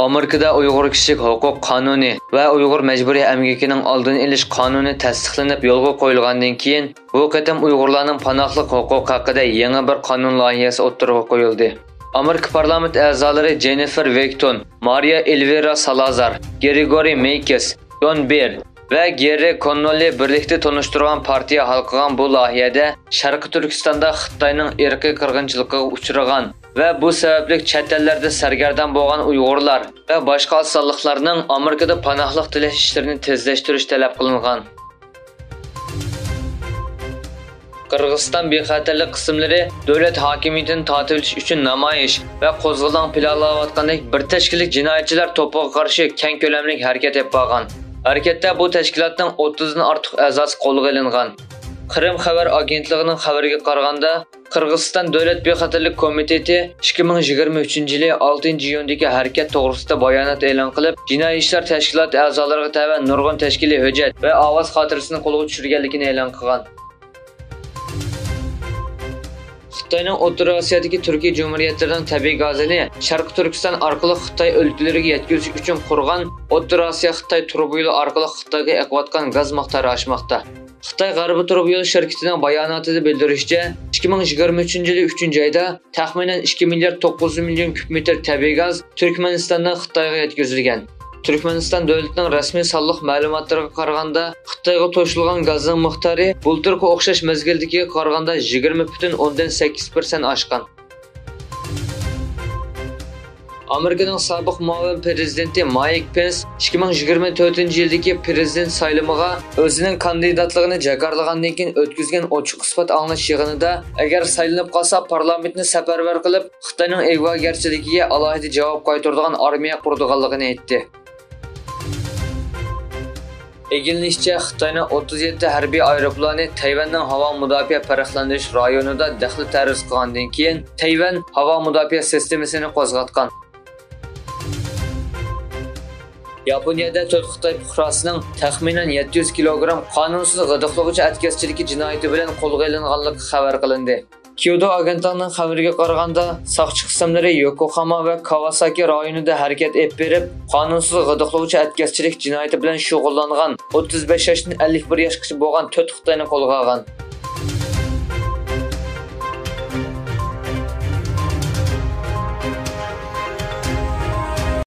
Amerikada Uyg'ur kishilik huquq qonuni va Uyg'ur majburiy emgakining oldini olish qonuni tasdiqlanib yo'lga qo'yilgandan keyin bu qatam Uyg'urlarning panohlik huquqi haqida yangi bir qonun loyihasi o'ttirib qo'yildi. Amerika parlament a'zolari Jennifer Vekton, Maria Elvira Salazar, Gregory Meikes, Don Beer va Geri Connolly birlikda tanishtirgan partiya hal qilgan bu loyihada Sharqiy Turkistonda Xitoyning irqiy qirg'inchiligiga uchragan va bu sababli chet ellarda sargardon bo'lgan Uyg'urlar va boshqa asonliklarning Amerikada panohlik tilash ishlarini tezlashtirish talab qilingan. Qirg'iziston bexatarlik qismlari davlat hokimiyatini tortilish uchun namoyish va qo'zg'olon planlayotgandek bir tashkillik jinoyatchilar to'piga qarshi keng ko'lamli harakat yapgan. Harakatda bu tashkilotning 30 dan ortiq a'zosi qo'lga olingan. Qrim xabar agentligining xabariga qaraganda, Qirg'iziston Davlat bexatarlik komiteti 2023-yil 6-iyundagi harakat to'g'risida bayonot e'lon qilib, jinoiy ishlar tashkiloti a'zolariga taban nurg'un tashkiliy hujjat va ovoz xotirasini qo'lga tushirganligini e'lon qilgan. Xitoyning O'rta Osiyodagi Turkiya Cumhuriyatlarining tabiiy gazini Sharqiy Turkiston orqali Xitoy o'lkalariga yetkazish uchun qurgan O'rta Osiyo Xitoy turbi yo'li orqali Xitoyga oqayotgan gaz miqdori oshmoqda. Xitoy G'arbiy turbi yo'l shirkatining bayonotida bildirishicha, 2023-yil 3-oyda taxminan 2 milliard 900 million kub metr tabiiy gaz Turkmanistondan Xitoyga yetkazilgan. Turkmaniston davlatining rasmiy sonliq ma'lumotlariga qaraganda, Xitoyga to'shilgan gazning miqdori bulturga o'xshash mezgildagiga qaraganda 20,8% oshgan. Amerikaning sobiq muavin prezidenti Mike Pence 2024-yildagi prezident saylamiga o'zining kandidatligini jakarlagandan keyin o'tkazgan ochiq isbot anglash yig'inida agar saylanib qolsa parlamentni safarbar qilib Xitoyning ig'vogarchiligiga alohida javob qaytaradigan armiya quradiganligini aytdi. Egilishicha, Xitoyning 37 harbiy aeroplani Tayvanning havo mudofaa farqlantirish rayonida daxl tarz qilgandan keyin Tayvan havo mudofaa sistemasini qo'zg'atgan. Yaponiyada 4 Xitoy fuqarosining taxminan 700 kilogramm qonunsiz g'idiqlovchi atkazchilik jinoyati bilan qo'lga olinganligi xabar qilindi. Kyoto agentligining xabariga qaraganda, soqchi qismlari Yokohama va Kawasaki rayonida harakat olib berib, qonunsiz g'idiqlovchi atkazchilik jinoyati bilan shug'ullangan 35 yoshdan 51 yoshgacha bo'lgan 4 Xitoyni qo'lga olgan.